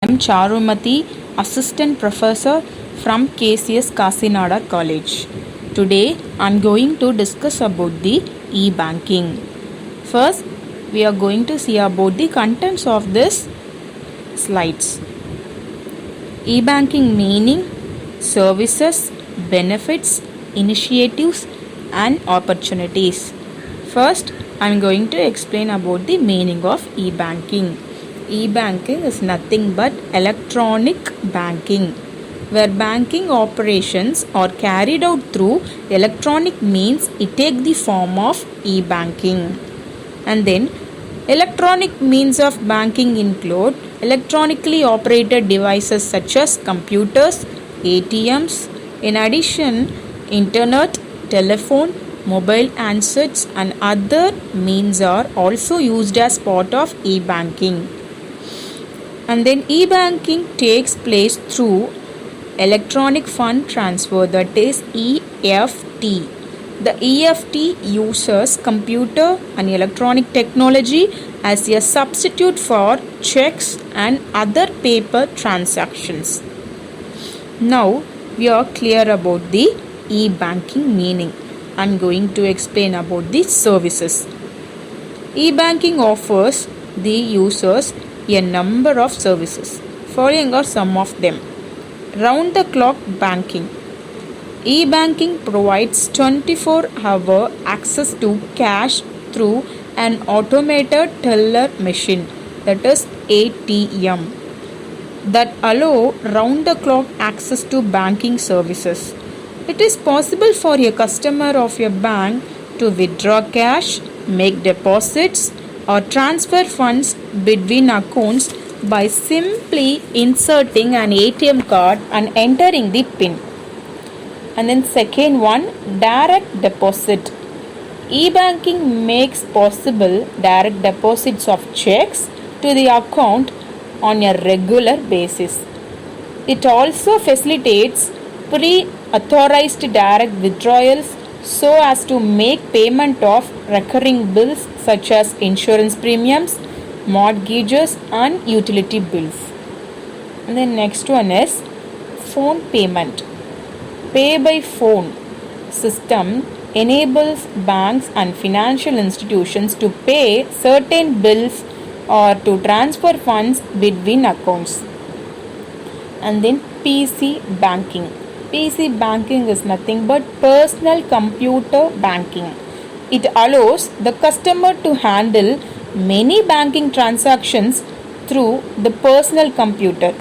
am Charumati, Assistant Professor from KCS Kasinada College. Today I am going to discuss about the e-banking. First, we are going to see about the contents of this slides. E-banking meaning, services, benefits, initiatives and opportunities. First, I am going to explain about the meaning of e-banking. E-banking is nothing but electronic banking, where banking operations are carried out through electronic means. It takes the form of e-banking. And then electronic means of banking include electronically operated devices such as computers, ATMs. In addition, internet, telephone, mobile handsets and other means are also used as part of e-banking. And then e-banking takes place through electronic fund transfer, that is EFT. The EFT uses computer and electronic technology as a substitute for checks and other paper transactions. Now we are clear about the e-banking meaning. I am going to explain about the services. E-banking offers the users a number of services. Following are some of them. Round the clock banking. E-banking provides 24-hour access to cash through an automated teller machine, that is ATM, that allow round the clock access to banking services. It is possible for a customer of a bank to withdraw cash, make deposits or transfer funds between accounts by simply inserting an ATM card and entering the PIN. And then second one, direct deposit. E-banking makes possible direct deposits of checks to the account on a regular basis. It also facilitates pre-authorized direct withdrawals so as to make payment of recurring bills such as insurance premiums, mortgages and utility bills. And the next one is phone payment. Pay by phone system enables banks and financial institutions to pay certain bills or to transfer funds between accounts. And then PC banking. PC banking is nothing but personal computer banking. It allows the customer to handle many banking transactions through the personal computer.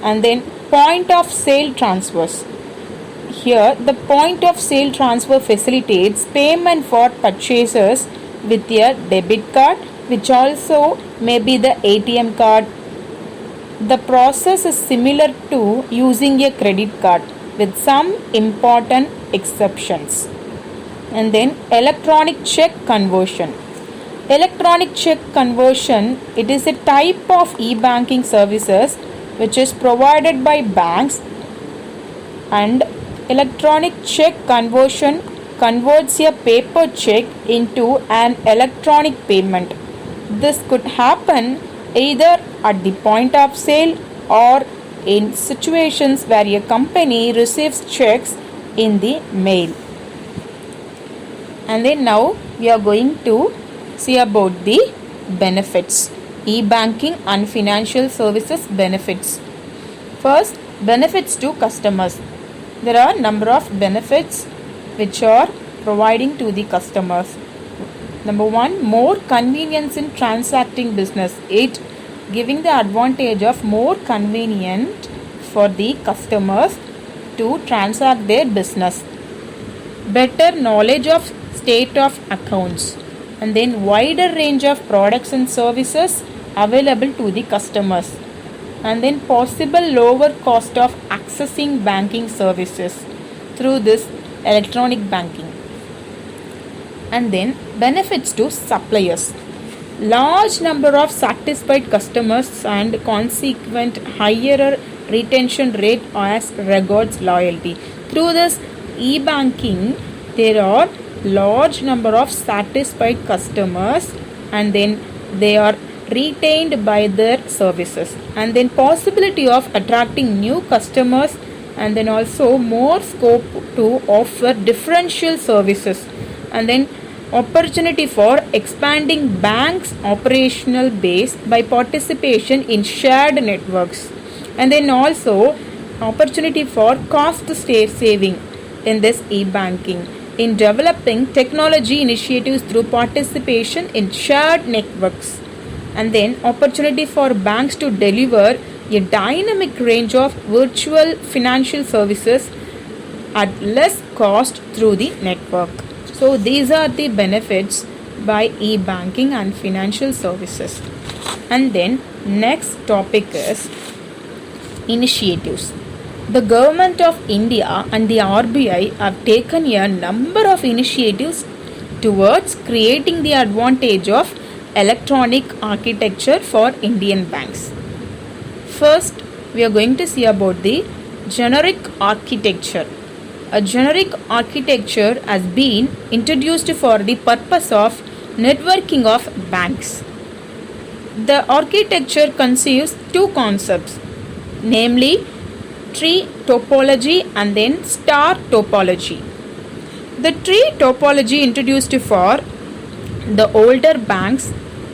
And then point of sale transfers. Here the point of sale transfer facilitates payment for purchases with a debit card, which also may be the ATM card. The process is similar to using a credit card with some important exceptions. And then electronic check conversion. Electronic check conversion, it is a type of e-banking services which is provided by banks, and electronic check conversion converts a paper check into an electronic payment. This could happen either at the point of sale or in situations where a company receives checks in the mail. And then now we are going to see about the benefits. E-banking and financial services benefits. First, benefits to customers. There are number of benefits which are providing to the customers. Number one, more convenience in transacting business. It giving the advantage of more convenient for the customers to transact their business. Better knowledge of state of accounts. And then wider range of products and services available to the customers. And then possible lower cost of accessing banking services through this electronic banking. And then benefits to suppliers. Large number of satisfied customers and consequent higher retention rate as regards loyalty. Through this e-banking, there are large number of satisfied customers and then they are retained by their services, and then possibility of attracting new customers, and then also more scope to offer differential services, and then opportunity for expanding banks operational base by participation in shared networks, and then also opportunity for cost saving in this e-banking in developing technology initiatives through participation in shared networks, and then opportunity for banks to deliver a dynamic range of virtual financial services at less cost through the network. So these are the benefits by e-banking and financial services. And then next topic is initiatives. The government of India and the RBI have taken a number of initiatives towards creating the advantage of electronic architecture for Indian banks. First, we are going to see about the generic architecture. A generic architecture has been introduced for the purpose of networking of banks. The architecture conceives two concepts, namely tree topology and then star topology. The tree topology introduced for the older banks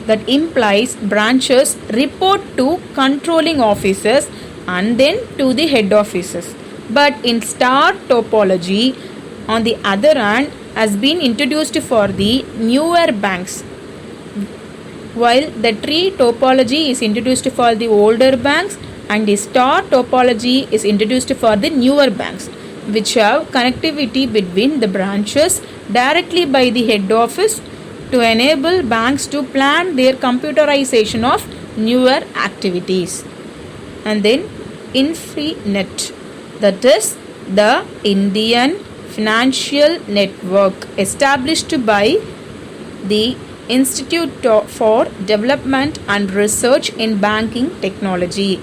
that implies branches report to controlling officers and then to the head offices. But in star topology, on the other hand, has been introduced for the newer banks, while the tree topology is introduced for the older banks and the star topology is introduced for the newer banks, which have connectivity between the branches directly by the head office to enable banks to plan their computerization of newer activities. And then InfiNet, that is the Indian Financial Network, established by the Institute for Development and Research in Banking Technology.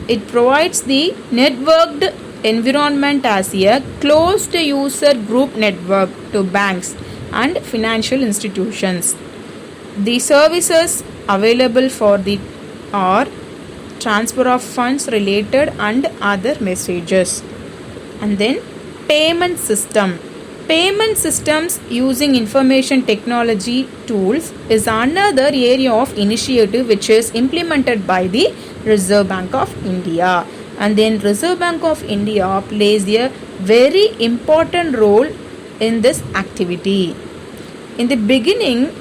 It provides the networked environment as a closed user group network to banks and financial institutions. The services available for the are transfer of funds related and other messages. And then payment system. Payment systems using information technology tools is another area of initiative which is implemented by the Reserve Bank of India. And then Reserve Bank of India plays a very important role in this activity. In the beginning,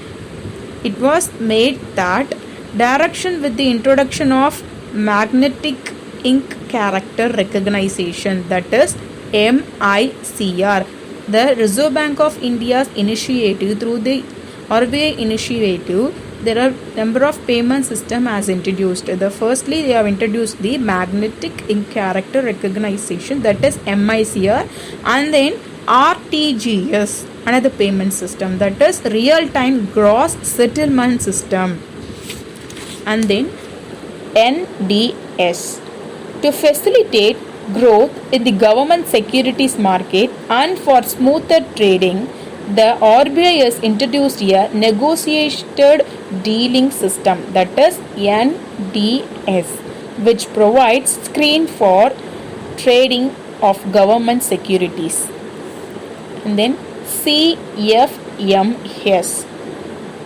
it was made that direction with the introduction of magnetic ink character recognition, that is MICR. The Reserve Bank of India's initiative through the RBI initiative, there are number of payment system as introduced. Firstly, they have introduced the magnetic ink character recognition, that is MICR, and then RTGS, another payment system, that is real time gross settlement system, and then NDS. To facilitate growth in the government securities market and for smoother trading, the RBI has introduced a negotiated dealing system, that is NDS, which provides screen for trading of government securities. And then CFMS.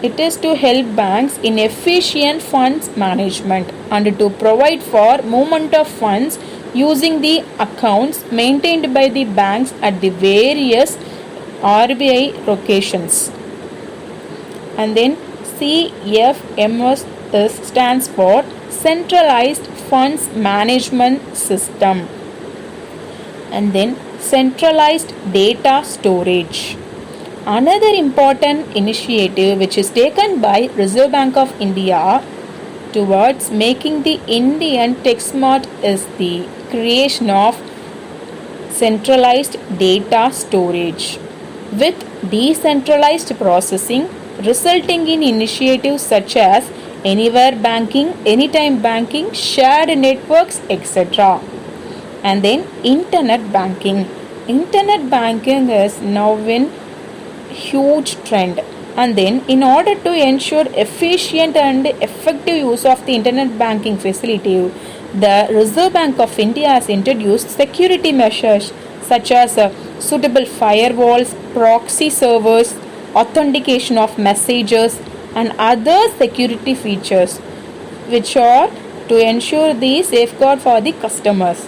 It is to help banks in efficient funds management and to provide for movement of funds using the accounts maintained by the banks at the various RBI locations. And then CFMS stands for Centralized Funds Management System. And then centralized data storage. Another important initiative which is taken by Reserve Bank of India towards making the Indian tech smart is the creation of centralized data storage with decentralized processing, resulting in initiatives such as anywhere banking, anytime banking, shared networks, etc. And then internet banking. Internet banking is now in huge trend. And then, in order to ensure efficient and effective use of the internet banking facility, the Reserve Bank of India has introduced security measures such as suitable firewalls, proxy servers, authentication of messages, and other security features, which are to ensure the safeguard for the customers.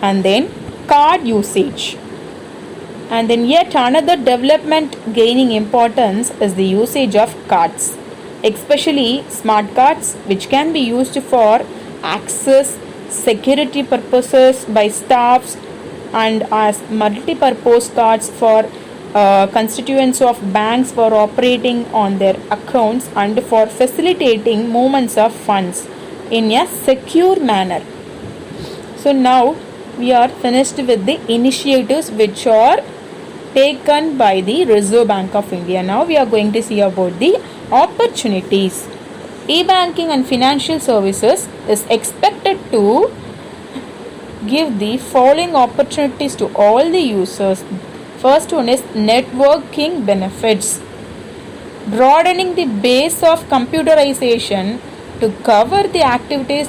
And then, card usage. And then yet another development gaining importance is the usage of cards, especially smart cards, which can be used for access, security purposes by staffs, and as multi-purpose cards for constituents of banks for operating on their accounts and for facilitating movements of funds in a secure manner. So now we are finished with the initiatives which are taken by the Reserve Bank of India. Now we are going to see about the opportunities. E-banking and financial services is expected to give the following opportunities to all the users. First one is networking benefits. Broadening the base of computerization to cover the activities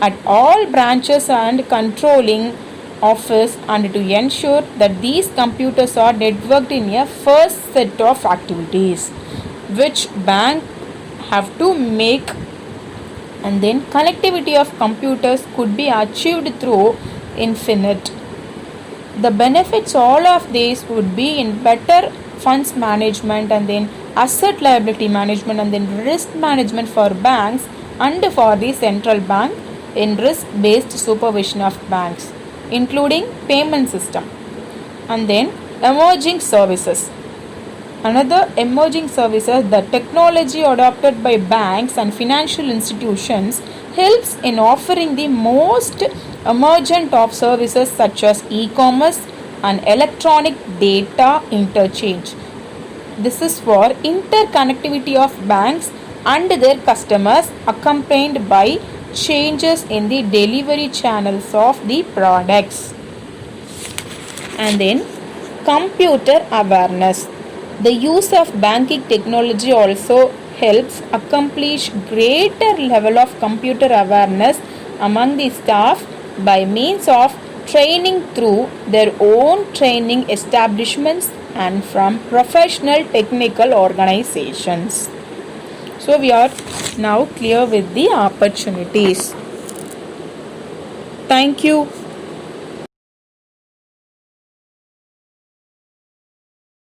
at all branches and controlling office and to ensure that these computers are networked in a first set of activities which bank have to make, and then connectivity of computers could be achieved through infinite. The benefits all of these would be in better funds management and then asset liability management and then risk management for banks and for the central bank in risk based supervision of banks, including payment system. And then emerging services. Another emerging services, the technology adopted by banks and financial institutions helps in offering the most emergent of services such as e-commerce and electronic data interchange. This is for interconnectivity of banks and their customers accompanied by changes in the delivery channels of the products. And then computer awareness. The use of banking technology also helps accomplish greater level of computer awareness among the staff by means of training through their own training establishments and from professional technical organizations. So we are now clear with the opportunities. Thank you.